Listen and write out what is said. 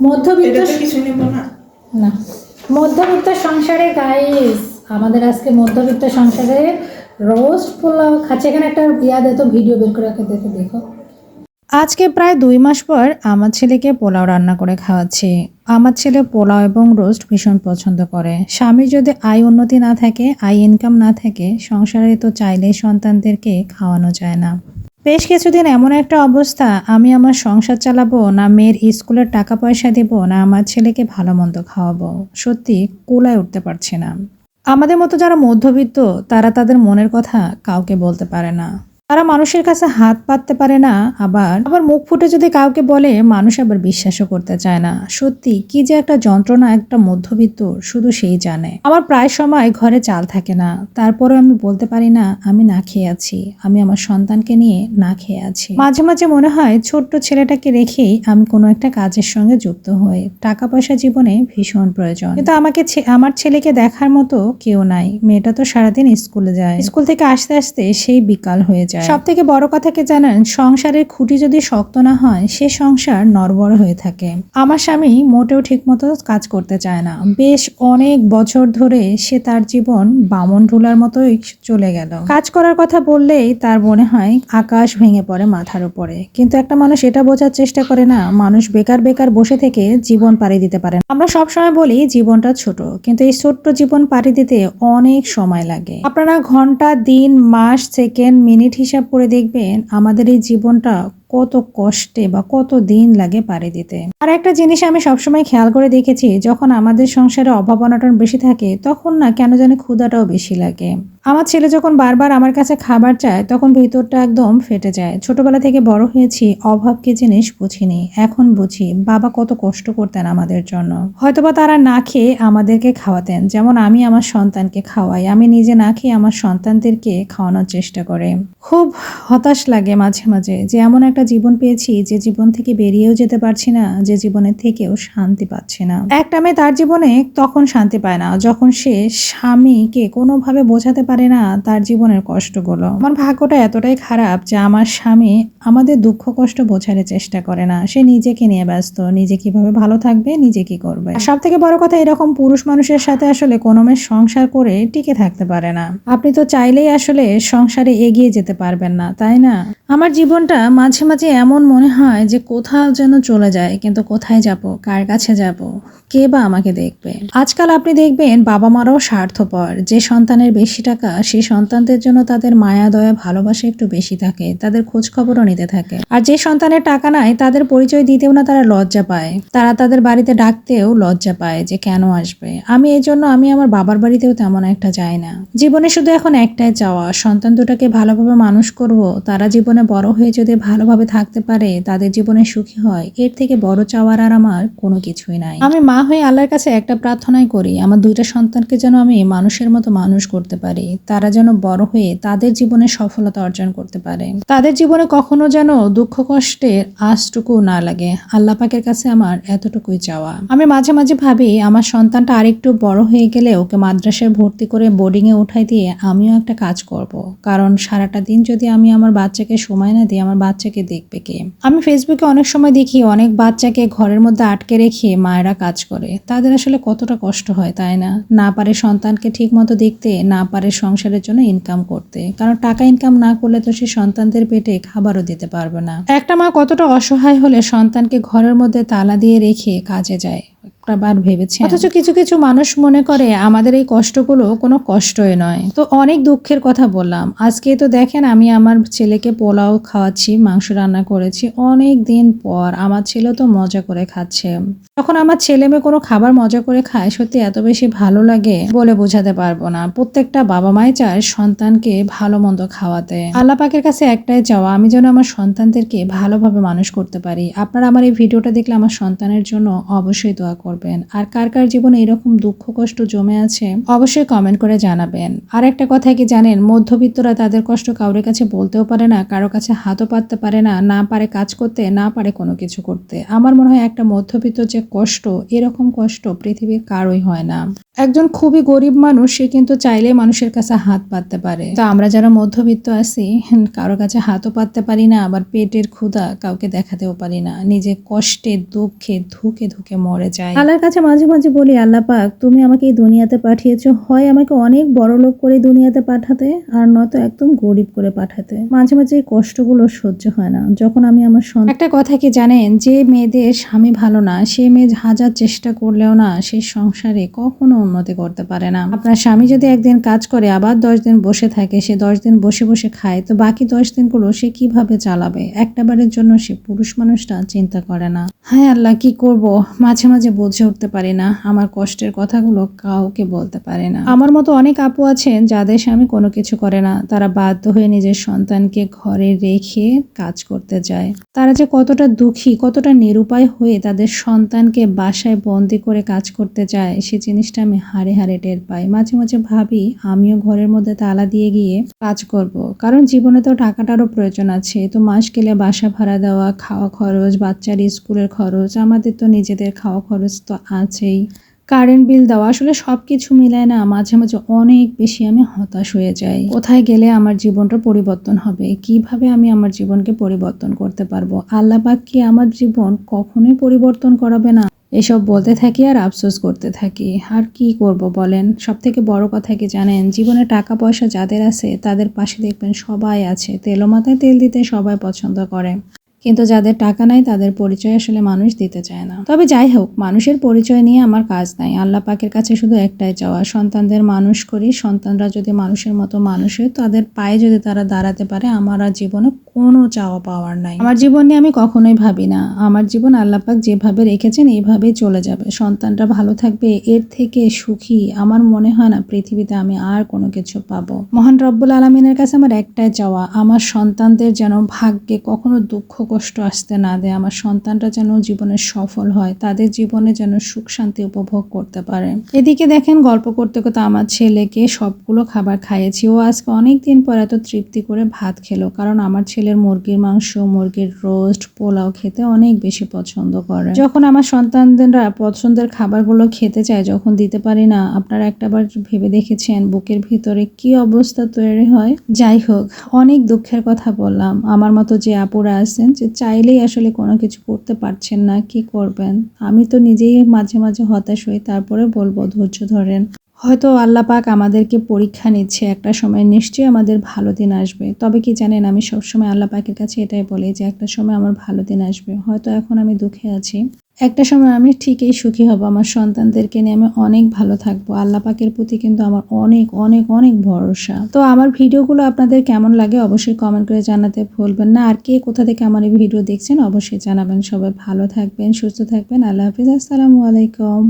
মধ্যবিত্ত কিছু নেব না না মধ্যবিত্ত সংসারে গাইস, আমাদের আজকে মধ্যবিত্ত সংসারে রোস্ট পোলাও খাচ্ছে। এখানে একটা ভিডিও বের করে রাখে দেখো। আজকে প্রায় 2 মাস পর আমার ছেলেকে পোলাও রান্না করে খাওয়াচ্ছি। আমার ছেলে পোলাও এবং রোস্ট ভীষণ পছন্দ করে। স্বামীর যদি আয় উন্নতি না থাকে, আয় ইনকাম না থাকে, সংসারে তো চাইলেই সন্তানদেরকে খাওয়ানো যায় না। বেশ কিছুদিন এমন একটা অবস্থা, আমি আমার সংসার চালাবো না, মেয়ের স্কুলের টাকা পয়সা দেব না, আমার ছেলেকে ভালো মন্দ খাওয়াবো, সত্যি কুলায় উঠতে পারছি না। আমাদের মতো যারা মধ্যবিত্ত, তারা তাদের মনের কথা কাউকে বলতে পারে না। তারা মানুষের কাছে হাত পাততে পারে না, আবার মুখ ফুটে যদি কাউকে বলে, মানুষ আবার বিশ্বাসও করতে চায় না। সত্যি কি যে একটা যন্ত্রণা একটা মধ্যবিত্ত, শুধু সেই জানে। আমার প্রায় সময় ঘরে চাল থাকে না, তারপরেও আমি বলতে পারি না আমি না খেয়ে আছি, আমি আমার সন্তানকে নিয়ে না খেয়ে আছি। মাঝে মাঝে মনে হয় ছোট্ট ছেলেটাকে রেখেই আমি কোনো একটা কাজের সঙ্গে যুক্ত হই। টাকা পয়সা জীবনে ভীষণ প্রয়োজন, কিন্তু আমার ছেলেকে দেখার মতো কেউ নাই। মেয়েটা তো সারাদিন স্কুলে যায়, স্কুল থেকে আসতে আসতে সেই বিকাল হয়ে যায়। সব থেকে বড় কথা কি জানেন, সংসারের খুঁটি যদি শক্ত না হয়, সে সংসার নড়বড় হয়ে থাকে। আমার স্বামী মোটেও ঠিক মতো কাজ করতে চায় না। বেশ অনেক বছর ধরে সে তার জীবন বামন ঢুলার মতোই চলে গেল। কাজ করার কথা বললেই তার মনে হয় আকাশ ভেঙে পড়ে মাথার উপরে। কিন্তু একটা মানুষ এটা বোঝার চেষ্টা করে না, মানুষ বেকার বেকার বসে থেকে জীবন পাড়ি দিতে পারে না। আমরা সবসময় বলি জীবনটা ছোট, কিন্তু এই ছোট্ট জীবন পাড়ি দিতে অনেক সময় লাগে। আপনারা ঘন্টা, দিন, মাস, সেকেন্ড, মিনিট হিসাব করে দেখবেন আমাদের এই জীবনটা কত কষ্টে বা কত দিন লাগে পাড়ি দিতে। আর একটা জিনিস আমি সবসময় খেয়াল করে দেখেছি, যখন আমাদের সংসারে অভাব অনটন বেশি থাকে, তখন না কেন জানি ক্ষুধাটাও বেশি লাগে। আমার ছেলে যখন বারবার আমার কাছে খাবার চায়, তখন ভিতরটা একদম ফেটে যায়। ছোটবেলা থেকে বড় হয়েছি, অভাব কি জিনিস বুঝিনি, এখন বুঝি। বাবা কত কষ্ট করতেন আমাদের জন্য, হয়তোবা তারা না খেয়ে আমাদেরকে খাওয়াতেন, যেমন আমি আমার সন্তানকে খাওয়াই। আমি নিজে না খেয়ে আমার সন্তানদেরকে খাওয়ানোর চেষ্টা করে। খুব হতাশ লাগে মাঝে মাঝে যে এমন একটা জীবন পেয়েছি, যে জীবন থেকে বেরিয়েও যেতে পারছি না, যে জীবনের থেকেও শান্তি পাচ্ছি না। একটা মেয়ে তার জীবনে তখন শান্তি পায় না, যখন সে স্বামীকে কোনোভাবে বোঝাতে পারে না তার জীবনের কষ্টগুলো। আমার ভাগ্যটা এতটাই খারাপ যে আমার স্বামী আমাদের দুঃখ কষ্ট বোঝার চেষ্টা করে না। সে নিজেকে নিয়ে ব্যস্ত, নিজে কিভাবে ভালো থাকবে, নিজে কি করবে। সব থেকে বড় কথা, এরকম পুরুষ মানুষের সাথে আসলে কোনো মেয়ে সংসার করে টিকে থাকতে পারে না। আপনি তো চাইলেই আসলে সংসারে এগিয়ে যেতে পারবেন না, তাই না? আমার জীবনটা মাঝে মাঝে এমন মনে হয় যে কোথাও যেন চলে যায়, কিন্তু কোথায় যাব, কার কাছে যাব, কে বা আমাকে দেখবে। আজকাল আপনি দেখবেন বাবা মারাও স্বার্থপর। যে সন্তানের বেশি টাকা, সেই সন্তানদের জন্য তাদের মায়া দয়া ভালোবাসা একটু বেশি থাকে, তাদের খোঁজ খবরও নিতে থাকে। আর যে সন্তানের টাকা নাই, তাদের পরিচয় দিতেও না তারা লজ্জা পায়, তারা তাদের বাড়িতে ডাকতেও লজ্জা পায় যে কেন আসবে। আমি এই জন্য আমি আমার বাবার বাড়িতেও তেমন একটা যাই না। জীবনে শুধু এখন একটাই চাওয়া, সন্তান দুটাকে ভালোভাবে মানুষ করব, তারা জীবনে বড় হয়ে যদি ভালোভাবে থাকতে পারে, তাদের জীবনে সুখী হয়, এর থেকে বড় চাওয়ার আর আমার কোনো কিছুই নাই। আমি মা হয়ে আল্লাহর কাছে একটা প্রার্থনাই করি, আমার 2টা সন্তানকে যেন আমি মানুষের মতো মানুষ করতে পারি, তারা যেন বড় হয়ে তাদের জীবনে সফলতা অর্জন করতে পারে, তাদের জীবনে কখনো যেন দুঃখ কষ্টের আঁচটুকু না লাগে। আল্লাহ পাকের কাছে আমার এতটুকুই চাওয়া। আমি মাঝে মাঝে ভাবি আমার সন্তানটা আরেকটু বড় হয়ে গেলে ওকে মাদ্রাসায় ভর্তি করে বোর্ডিং এ উঠাই দিয়ে আমিও একটা কাজ করব, কারণ সারাটা দিন যদি আমি আমার বাচ্চাকে সময় না দিই, আমার বাচ্চাকে দেখবে কে? আমি ফেসবুকে অনেক সময় দেখি অনেক বাচ্চাকে ঘরের মধ্যে আটকে রেখে মায়েরা কাজ করে, তাদের আসলে কতটা কষ্ট হয়, তাই না? না পারে সন্তানকে ঠিক মতো দেখতে, না পারে সংসারের জন্য ইনকাম করতে, কারণ টাকা ইনকাম না করলে তো সে সন্তানদের পেটে খাবারও দিতে পারবে না। একটা মা কতটা অসহায় হলে সন্তানকে ঘরের মধ্যে তালা দিয়ে রেখে কাজে যায়, একবার ভেবেছি। অথচ কিছু কিছু মানুষ মনে করে আমাদের এই কষ্টগুলো কোনো কষ্টই নয়। তো অনেক দুঃখের কথা বললাম। আজকে তো দেখেন আমি আমার ছেলেকে পোলাও খাওয়াচ্ছি, মাংস রান্না করেছি অনেক দিন পর। আমার ছেলে তো মজা করে খাচ্ছে। যখন আমার ছেলে মেয়ে কোনো খাবার মজা করে খায়, সত্যি এত বেশি ভালো লাগে বলে বোঝাতে পারবো না। প্রত্যেকটা বাবা মাই চায় সন্তানকে ভালো মন্দ খাওয়াতে। আল্লাহ পাকের কাছে একটাই চাওয়া, আমি যেন আমার সন্তানদেরকে ভালোভাবে মানুষ করতে পারি। আপনারা আমার এই ভিডিওটা দেখলে আমার সন্তানের জন্য অবশ্যই দোয়া করবেন। করবেন। আর কার কার জীবনে এরকম দুঃখ কষ্ট জমে আছে অবশ্যই কমেন্ট করে জানাবেন। আর একটা কথা কি জানেন, মধ্যবিত্তরা তাদের কষ্ট কারোর কাছে বলতেও পারে না, কারো কাছে হাতও পাততে পারে না, না পারে কাজ করতে, না পারে কোনো কিছু করতে। আমার মনে হয় একটা মধ্যবিত্ত যে কষ্ট, এরকম কষ্ট পৃথিবীর কারোই হয় না। একজন খুবই গরিব মানুষ, সে কিন্তু চাইলে মানুষের কাছে হাত পাততে পারে। তো আমরা যারা মধ্যবিত্ত আছি, কারো কাছে হাতও পাততে পারি না, আবার পেটের ক্ষুধা কাউকে দেখাতেও পারি না, নিজে কষ্টে দুঃখে ধুকে ধুকে মরে যায়। আল্লাহর কাছে মাঝে মাঝে বলি, আল্লাহ পাক তুমি আমাকে এই দুনিয়াতে পাঠিয়েছো, হয় আমাকে অনেক বড় লোক করে দুনিয়াতে পাঠাতে, আর নয়তো একদম গরিব করে পাঠাতে। মাঝে মাঝে এই কষ্টগুলো সহ্য হয় না। যখন আমি আমার একটা কথা কি জানেন, যে মেয়েদের স্বামী ভালো না, সে মেয়ে হাজার চেষ্টা করলেও না সেই সংসারে কখনো উন্নতি করতে পারে না। আপনার স্বামী যদি একদিন কাজ করে আবার 10 দিন বসে থাকে, সে 10 দিন বসে বসে খায়, তো বাকি 10 দিনগুলো সে কিভাবে চালাবে? একটাবারের জন্য সে পুরুষ মানুষটা চিন্তা করে না। হ্যাঁ আল্লাহ, কি করব, মাঝে মাঝে বুঝে উঠতে পারি না, আমার কষ্টের কথাগুলো কাউকে বলতে পারে না। আমার মতো অনেক আপু আছেন যাদের স্বামী কোনো কিছু করে না, তারা বাধ্য হয়ে নিজের সন্তানকে ঘরে রেখে কাজ করতে যায়। তারা যে কতটা দুঃখী, কতটা নিরুপায় হয়ে তাদের সন্তানকে বাসায় বন্দি করে কাজ করতে যায়, সে জিনিসটা আমি হাড়ে হাড়ে টের পাই। মাঝে মাঝে ভাবি আমিও ঘরের মধ্যে তালা দিয়ে গিয়ে কাজ করব, কারণ জীবনে তো টাকাটারও প্রয়োজন আছে। তো মাস গেলে বাসা ভাড়া দেওয়া, খাওয়া খরচ, বাচ্চার স্কুলের খরচ, আমাদের তো নিজেদের খাওয়া খরচ তো আছেই, কারেন্ট বিল দেওয়া, আসলে সবকিছু মিলায় না মাঝে মাঝে অনেক বেশি আমি হতাশ হয়ে যাই। কোথায় গেলে আমার জীবনটা পরিবর্তন হবে, কিভাবে আমি আমার জীবনকে পরিবর্তন করতে পারবো? আল্লাহ পাক কি আমার জীবন কখনোই পরিবর্তন করাবে না? এসব বলতে থাকি আর আফসোস করতে থাকি। আর কি করব বলেন? সব থেকে বড় কথা কি জানেন, জীবনে টাকা পয়সা যাদের আছে তাদের পাশে দেখবেন সবাই আছে, তেলো মাথায় তেল দিতে সবাই পছন্দ করে, কিন্তু যাদের টাকা নাই তাদের পরিচয় আসলে মানুষ দিতে চায় না। তবে যাই হোক, মানুষের পরিচয় নিয়ে আমার কাজ নাই। আল্লাহ পাকের কাছে শুধু একটাই চাওয়া, সন্তানদের মানুষ করি, সন্তানরা যদি মানুষের মতো মানুষ হয়, তাদের পায়ে যদি তারা দাঁড়াতে পারে, আমার আর জীবনে কোনো চাওয়া পাওয়ার নাই। আমার জীবন নিয়ে আমি কখনোই ভাবি না, আমার জীবন আল্লাহ পাক যেভাবে রেখেছেন এইভাবেই চলে যাবে। সন্তানরা ভালো থাকবে, এর থেকে সুখী আমার মনে হয় না পৃথিবীতে আমি আর কোনো কিছু পাবো। মহান রব্বুল আলামিনের কাছে আমার একটাই চাওয়া, আমার সন্তানদের যেন ভাগ্যে কখনো দুঃখ কষ্ট আসতে না দেয়, আমার সন্তানরা যেন জীবনে সফল হয়, তাদের জীবনে যেন সুখ শান্তি উপভোগ করতে পারে। এদিকে দেখেন, গল্প করতে করতে আমার ছেলেকে সবগুলো খাবার খাইয়েছি। ও আজকে অনেক দিন পর এত তৃপ্তি করে ভাত খেলো, কারণ আমার ছেলের মুরগির মাংস, মুরগির রোস্ট, পোলাও খেতে অনেক বেশি পছন্দ করে। যখন আমার সন্তানরা পছন্দের খাবারগুলো খেতে চায়, যখন দিতে পারি না, আপনারা একটাবার ভেবে দেখেছেন বুকের ভিতরে কি অবস্থা তৈরি হয়? যাই হোক, অনেক দুঃখের কথা বললাম। আমার মতো যে আপুরা আছেন যে চাইলেই আসলে কোনো কিছু করতে পারছেন না, কি করবেন? আমি তো নিজেই মাঝে মাঝে হতাশ হই, তারপরে বলবো ধৈর্য ধরেন। হয়তো আল্লাহ পাক আমাদেরকে পরীক্ষা নিচ্ছে, একটা সময় নিশ্চয়ই আমাদের ভালো দিন আসবে। তবে কি জানেন, আমি সবসময় আল্লাহ পাকের কাছে এটাই বলি যে একটা সময় আমার ভালো দিন আসবে। হয়তো এখন আমি দুঃখে আছি, একটা সময় আমি ঠিকই সুখী হব, আমার সন্তানদেরকে নিয়ে আমি অনেক ভালো থাকবো। আল্লাহ পাকের প্রতি কিন্তু আমার অনেক অনেক অনেক ভরসা। তো আমার ভিডিওগুলো আপনাদের কেমন লাগে অবশ্যই কমেন্ট করে জানাতে ভুলবেন না। আর কে কোথা থেকে আমার এই ভিডিও দেখছেন অবশ্যই জানাবেন। সবাই ভালো থাকবেন, সুস্থ থাকবেন। আল্লাহ হাফিজ, আসসালামু আলাইকুম।